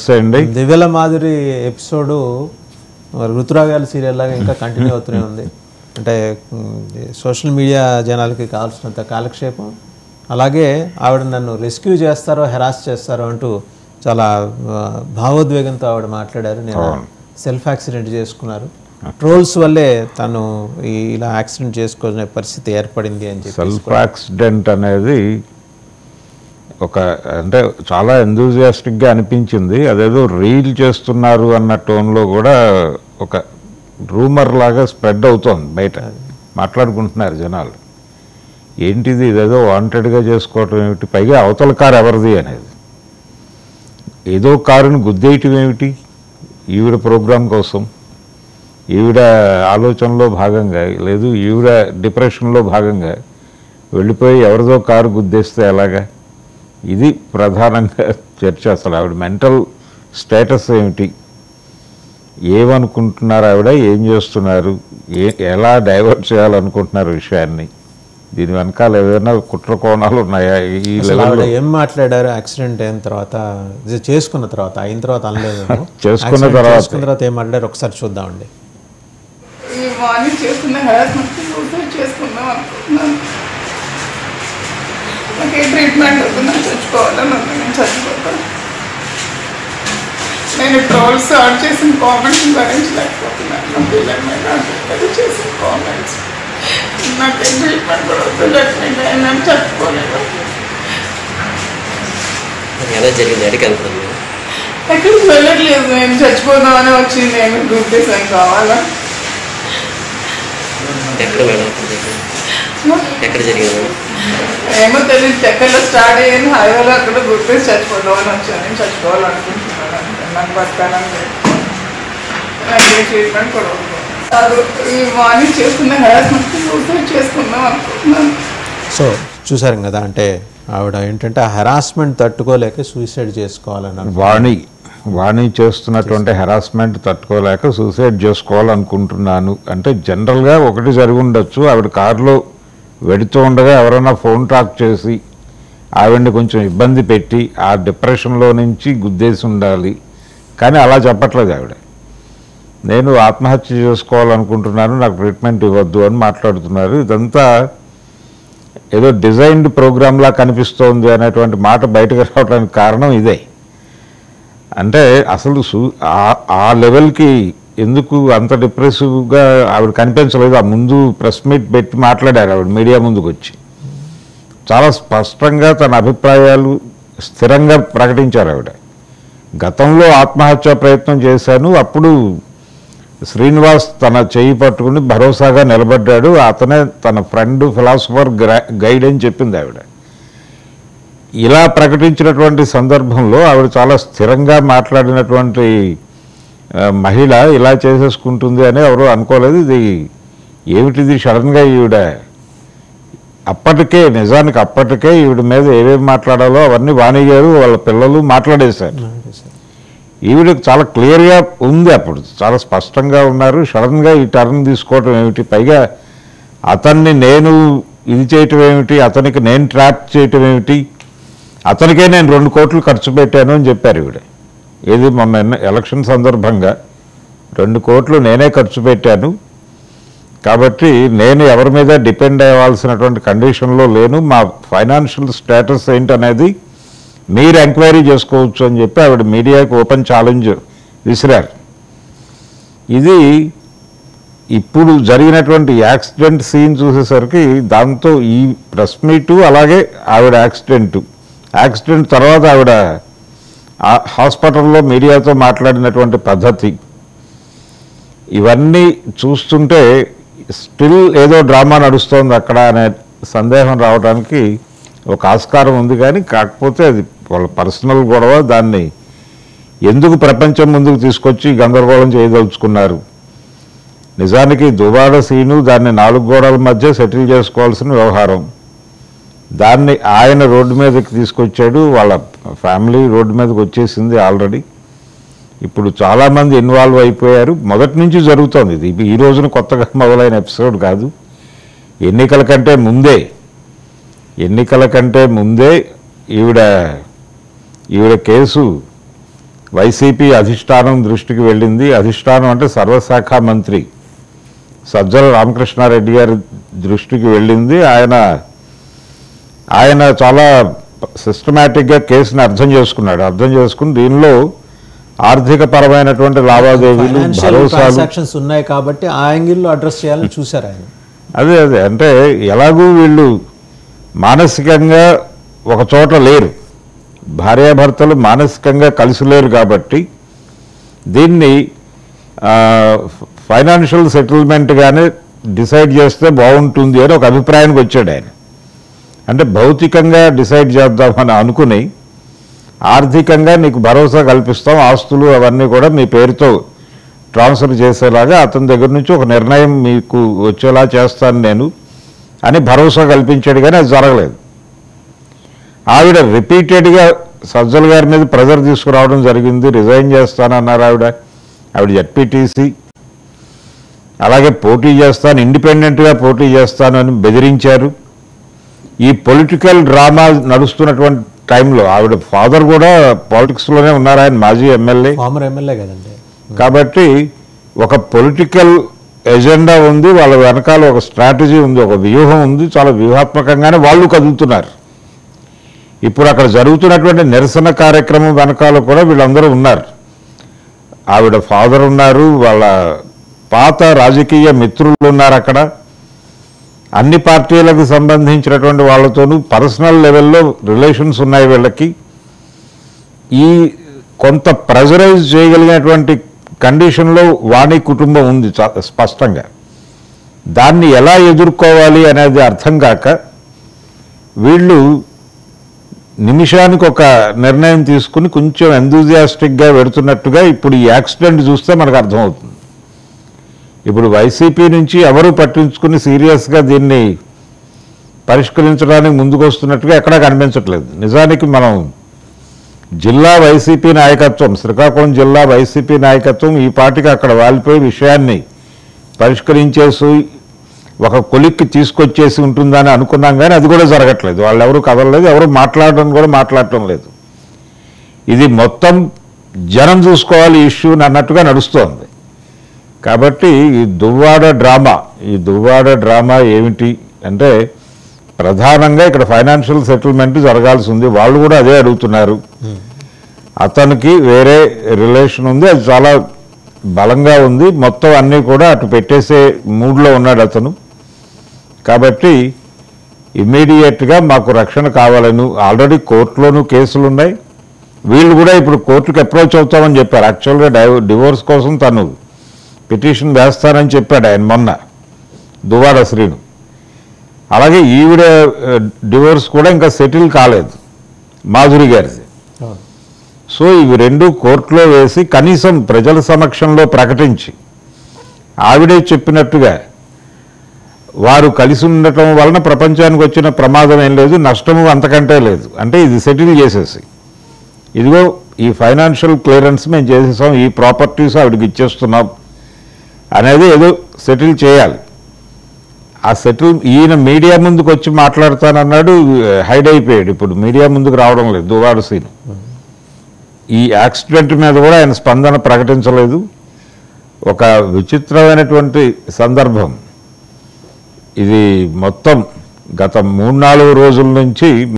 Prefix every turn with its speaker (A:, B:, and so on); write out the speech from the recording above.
A: నమస్తే అండి.
B: దివ్యల Madhuri episode Ruturagalu serial లాగా ఇంకా కంటిన్యూ అవుతూనే ఉంది. అంటే సోషల్ మీడియా జనాలకి కావాల్సినంత కాలక్షేపం, అలాగే ఆవిడ నన్ను రెస్క్యూ చేస్తారో హెరాస్ చేస్తారో అంటూ చాలా భావోద్వేగంతో ఆవిడ మాట్లాడారు. నేను సెల్ఫ్ యాక్సిడెంట్ చేసుకున్నారు, ట్రోల్స్ వల్లే తను ఇలా యాక్సిడెంట్ చేసుకునే పరిస్థితి ఏర్పడింది అని చెప్పి.
A: సెల్ఫ్ యాక్సిడెంట్ అనేది ఒక అంటే చాలా ఎంతూజియాస్టిక్గా అనిపించింది. అదేదో రీల్ చేస్తున్నారు అన్న టోన్లో కూడా ఒక రూమర్ లాగా స్ప్రెడ్ అవుతోంది, బయట మాట్లాడుకుంటున్నారు జనాలు. ఏంటిది, ఇదేదో వాంటెడ్గా చేసుకోవటం ఏమిటి, పైగా అవతల కారు ఎవరిది అనేది, ఏదో కారుని గుద్దేయటం ఏమిటి, ఈవిడ ప్రోగ్రాం కోసం, ఈవిడ ఆలోచనలో భాగంగా, లేదు ఈవిడ డిప్రెషన్లో భాగంగా వెళ్ళిపోయి ఎవరిదో కారు గుద్దేస్తే ఎలాగా, ఇది ప్రధానంగా చర్చ. అసలు ఆవిడ మెంటల్ స్టేటస్ ఏమిటి, ఏమనుకుంటున్నారు, ఆవిడ ఏం చేస్తున్నారు, ఎలా డైవర్ట్ చేయాలనుకుంటున్నారు విషయాన్ని, దీని వెనకాల ఏదైనా కుట్ర కోణాలు ఉన్నాయా, ఈ లెవెల్లో
B: ఏం మాట్లాడారు యాక్సిడెంట్ అయిన తర్వాత, చేసుకున్న తర్వాత, అయిన తర్వాత అనలేదు,
A: చేసుకున్న
B: తర్వాత ఏం మాట్లాడారు ఒకసారి చూద్దామండి.
C: ట్రీట్మెంట్ అవుతుంది, చచ్చిపోవాలని నేను చచ్చిపోతాను. నేను ట్రోల్స్ స్టార్ట్ చేసిన కామెంట్స్ భరించలేకపోతున్నాను. నా పిల్లల మీద అది చేసిన కామెంట్స్, నాకేం ట్రీట్మెంట్ కూడా వద్దు, నేను చచ్చిపోలేదు. ఎక్కడికి వెళ్ళట్లేదు, నేను చచ్చిపోదామని వచ్చింది, నేను గుర్తిస్తాను కావాలా. ఏమో తెలియదు, చెక్కల్లో స్టార్ట్ అయ్యాను, హైవేలో అక్కడ గుర్తిసి చచ్చిపోదామని వచ్చాను. నేను చచ్చిపోవాలనుకుంటున్నాను, నాకు బతకాలని లేదు, నాకు ట్రీట్మెంట్ కూడా అది ఈ మార్నింగ్ చేసుకున్న హెరాస్మెంట్ సూసైడ్ చేసుకుందాం అనుకుంటున్నాను.
B: సో చూసారు కదా, అంటే ఆవిడ ఏంటంటే ఆ హెరాస్మెంట్ తట్టుకోలేక సూసైడ్ చేసుకోవాలని,
A: వాణి చేస్తున్నటువంటి హెరాస్మెంట్ తట్టుకోలేక సూసైడ్ చేసుకోవాలనుకుంటున్నాను అంటే జనరల్గా ఒకటి జరిగి ఉండొచ్చు. ఆవిడ కారులో వెడుతూ ఉండగా ఎవరైనా ఫోన్ టాక్ చేసి ఆవిడ్ని కొంచెం ఇబ్బంది పెట్టి ఆ డిప్రెషన్లో నుంచి గుద్దేసి ఉండాలి, కానీ అలా చెప్పట్లేదు ఆవిడ. నేను ఆత్మహత్య చేసుకోవాలనుకుంటున్నాను, నాకు ట్రీట్మెంట్ ఇవ్వద్దు అని మాట్లాడుతున్నారు. ఇదంతా ఏదో డిజైన్డ్ ప్రోగ్రామ్లా కనిపిస్తోంది అనేటువంటి మాట బయటకు రావడానికి కారణం ఇదే. అంటే అసలు ఆ లెవెల్కి ఎందుకు అంత డిప్రెసివ్గా ఆవిడ కనిపించలేదు. ఆ ముందు ప్రెస్ మీట్ పెట్టి మాట్లాడారు ఆవిడ, మీడియా ముందుకు వచ్చి చాలా స్పష్టంగా తన అభిప్రాయాలు స్థిరంగా ప్రకటించారు ఆవిడ. గతంలో ఆత్మహత్య ప్రయత్నం చేశాను, అప్పుడు శ్రీనివాస్ తన చేయి పట్టుకుని భరోసాగా నిలబడ్డాడు, అతనే తన ఫ్రెండ్ ఫిలాసఫర్ గైడ్ అని చెప్పింది ఆవిడ. ఇలా ప్రకటించినటువంటి సందర్భంలో ఆవిడ చాలా స్థిరంగా మాట్లాడినటువంటి మహిళ ఇలా చేసేసుకుంటుంది అని ఎవరు అనుకోలేదు. ఇది ఏమిటిది సడన్గా ఈవిడ నిజానికి అప్పటికే ఈవిడ మీద ఏమేమి మాట్లాడాలో అవన్నీ వాణి గారు వాళ్ళ పిల్లలు మాట్లాడేశారు. ఈవిడకి చాలా క్లియర్గా ఉంది, అప్పుడు చాలా స్పష్టంగా ఉన్నారు. సడన్గా ఈ టర్న్ తీసుకోవటం ఏమిటి, పైగా అతన్ని నేను ఇది చేయటం ఏమిటి, అతనికి నేను ట్రాప్ చేయటం ఏమిటి, అతనికే నేను 2 కోట్లు ఖర్చు పెట్టాను అని చెప్పారు ఈవిడ. ఏది మొన్న ఎలక్షన్ సందర్భంగా 2 కోట్లు నేనే ఖర్చు పెట్టాను, కాబట్టి నేను ఎవరి మీద డిపెండ్ అవ్వాల్సినటువంటి కండిషన్లో లేను, మా ఫైనాన్షియల్ స్టేటస్ ఏంటనేది మీరు ఎంక్వైరీ చేసుకోవచ్చు అని చెప్పి ఆవిడ మీడియాకి ఓపెన్ ఛాలెంజ్ విసిరారు. ఇది ఇప్పుడు జరిగినటువంటి యాక్సిడెంట్ సీన్ చూసేసరికి దాంతో ఈ ప్రెస్ మీటు, అలాగే ఆవిడ యాక్సిడెంట్ తర్వాత ఆవిడ హాస్పిటల్లో మీడియాతో మాట్లాడినటువంటి పద్ధతి, ఇవన్నీ చూస్తుంటే స్టిల్ ఏదో డ్రామా నడుస్తోంది అక్కడ అనే సందేహం రావడానికి ఒక ఆస్కారం ఉంది. కానీ కాకపోతే అది వాళ్ళ పర్సనల్ గొడవ, దాన్ని ఎందుకు ప్రపంచం ముందుకు తీసుకొచ్చి గందరగోళం చేయదలుచుకున్నారు. నిజానికి దుబాడ సీను దాన్ని 4 గోడల మధ్య సెటిల్ చేసుకోవాల్సిన వ్యవహారం, దాన్ని ఆయన రోడ్డు మీదకి తీసుకొచ్చాడు, వాళ్ళ ఫ్యామిలీ రోడ్డు మీదకి వచ్చేసింది ఆల్రెడీ. ఇప్పుడు చాలామంది ఇన్వాల్వ్ అయిపోయారు, మొదటి నుంచి జరుగుతోంది ఇది, ఈ రోజున కొత్తగా మొదలైన ఎపిసోడ్ కాదు. ఎన్నికల కంటే ముందే ఈవిడ కేసు వైసీపీ అధిష్టానం దృష్టికి వెళ్ళింది. అధిష్టానం అంటే సర్వశాఖ మంత్రి సజ్జల రామకృష్ణారెడ్డి గారి దృష్టికి వెళ్ళింది. ఆయన చాలా సిస్టమేటిక్గా కేసుని అర్థం చేసుకుని దీనిలో ఆర్థిక పరమైనటువంటి లావాదేవీలు భరోసాలు
B: ట్రాన్సాక్షన్స్ ఉన్నాయి కాబట్టి ఆ యాంగిల్లో అడ్రస్ చేయాలని చూశారు ఆయన.
A: అదే అంటే ఎలాగూ వీళ్ళు మానసికంగా ఒక చోట లేరు, భార్యాభర్తలు మానసికంగా కలిసి లేరు కాబట్టి దీన్ని ఫైనాన్షియల్ సెటిల్మెంట్గానే డిసైడ్ చేస్తే బాగుంటుంది అని ఒక అభిప్రాయానికి వచ్చాడు ఆయన. అంటే భౌతికంగా డిసైడ్ చేద్దామని అనుకుని ఆర్థికంగా నీకు భరోసా కల్పిస్తాం, ఆస్తులు అవన్నీ కూడా మీ పేరుతో ట్రాన్స్ఫర్ చేసేలాగా అతని దగ్గర నుంచి ఒక నిర్ణయం మీకు వచ్చేలా చేస్తాను నేను అని భరోసా కల్పించాడు. కానీ అది జరగలేదు. ఆవిడ రిపీటెడ్గా సజ్జల గారి మీద ప్రెజర్ తీసుకురావడం జరిగింది. రిజైన్ చేస్తానన్నారు ఆవిడ జడ్పీటీసీ. అలాగే పోటీ చేస్తాను, ఇండిపెండెంట్గా పోటీ చేస్తాను అని బెదిరించారు. ఈ పొలిటికల్ డ్రామా నడుస్తున్నటువంటి టైంలో ఆవిడ ఫాదర్ కూడా పాలిటిక్స్లోనే ఉన్నారు, ఆయన మాజీ ఎమ్మెల్యే,
B: ఫార్మర్ ఎమ్మెల్యే కదండి.
A: కాబట్టి ఒక పొలిటికల్ ఎజెండా ఉంది, వాళ్ళ వెనకాల ఒక స్ట్రాటజీ ఉంది, ఒక వ్యూహం ఉంది, చాలా వ్యూహాత్మకంగానే వాళ్ళు కదులుతున్నారు. ఇప్పుడు అక్కడ జరుగుతున్నటువంటి నిరసన కార్యక్రమం వెనకాల కూడా వీళ్ళందరూ ఉన్నారు. ఆవిడ ఫాదర్ ఉన్నారు, వాళ్ళ పాత రాజకీయ మిత్రులు ఉన్నారు, అక్కడ అన్ని పార్టీలకు సంబంధించినటువంటి వాళ్ళతోనూ పర్సనల్ లెవెల్లో రిలేషన్స్ ఉన్నాయి వీళ్ళకి. ఈ కొంత ప్రెజరైజ్ చేయగలిగినటువంటి కండిషన్లో వాణి కుటుంబం ఉంది స్పష్టంగా. దాన్ని ఎలా ఎదుర్కోవాలి అనేది అర్థం కాక వీళ్ళు నిమిషానికి ఒక నిర్ణయం తీసుకుని కొంచెం ఎంతూజియాస్టిక్గా పెడుతున్నట్టుగా ఇప్పుడు ఈ యాక్సిడెంట్ చూస్తే మనకు అర్థమవుతుంది. ఇప్పుడు వైసీపీ నుంచి ఎవరు పట్టించుకుని సీరియస్గా దీన్ని పరిష్కరించడానికి ముందుకు వస్తున్నట్టుగా ఎక్కడా కనిపించట్లేదు. నిజానికి మనం జిల్లా వైసీపీ నాయకత్వం, శ్రీకాకుళం జిల్లా వైసీపీ నాయకత్వం ఈ పార్టీకి అక్కడ వాలిపోయి విషయాన్ని పరిష్కరించేసి ఒక కొలిక్కి తీసుకొచ్చేసి ఉంటుందని అనుకున్నాం, కానీ అది కూడా జరగట్లేదు. వాళ్ళు ఎవరు కదలలేదు, ఎవరు మాట్లాడటం లేదు. ఇది మొత్తం జనం చూసుకోవాలి ఈ ఇష్యూని అన్నట్టుగా నడుస్తోంది. కాబట్టి ఈ దువ్వాడ డ్రామా ఏమిటి అంటే ప్రధానంగా ఇక్కడ ఫైనాన్షియల్ సెటిల్మెంట్ జరగాల్సి ఉంది. వాళ్ళు కూడా అదే అడుగుతున్నారు. అతనికి వేరే రిలేషన్ ఉంది, అది చాలా బలంగా ఉంది, మొత్తం అన్నీ కూడా అటు పెట్టేసే మూడ్లో ఉన్నాడు అతను. కాబట్టి ఇమ్మీడియట్గా మాకు రక్షణ కావాలని ఆల్రెడీ కోర్టులోనూ కేసులు ఉన్నాయి. వీళ్ళు కూడా ఇప్పుడు కోర్టుకు అప్రోచ్ అవుతామని చెప్పారు. యాక్చువల్గా డివోర్స్ కోసం తను పిటిషన్ వేస్తానని చెప్పాడు ఆయన మొన్న, దువ్వాడ శ్రీను. అలాగే ఈవిడ డివోర్స్ కూడా ఇంకా సెటిల్ కాలేదు, మాధురి గారిది. సో ఇవి రెండు కోర్టులో వేసి కనీసం ప్రజల సమక్షంలో ప్రకటించి ఆవిడే చెప్పినట్టుగా వారు కలిసి ఉండటం వలన ప్రపంచానికి వచ్చిన ప్రమాదం ఏం లేదు, నష్టము అంతకంటే లేదు అంటే ఇది సెటిల్ చేసేసి, ఇదిగో ఈ ఫైనాన్షియల్ క్లియరెన్స్ మేము చేసేసాం, ఈ ప్రాపర్టీస్ ఆవిడకి ఇచ్చేస్తున్నాం అనేది ఏదో సెటిల్ చేయాలి. ఆ సెటిల్ ఈయన మీడియా ముందుకు వచ్చి మాట్లాడతానన్నాడు, హైడ్ అయిపోయాడు. ఇప్పుడు మీడియా ముందుకు రావడం లేదు దువ్వాడ సీను. ఈ యాక్సిడెంట్ మీద కూడా ఆయన స్పందన ప్రకటించలేదు. ఒక విచిత్రమైనటువంటి సందర్భం ఇది. మొత్తం గత 3-4 రోజుల నుంచి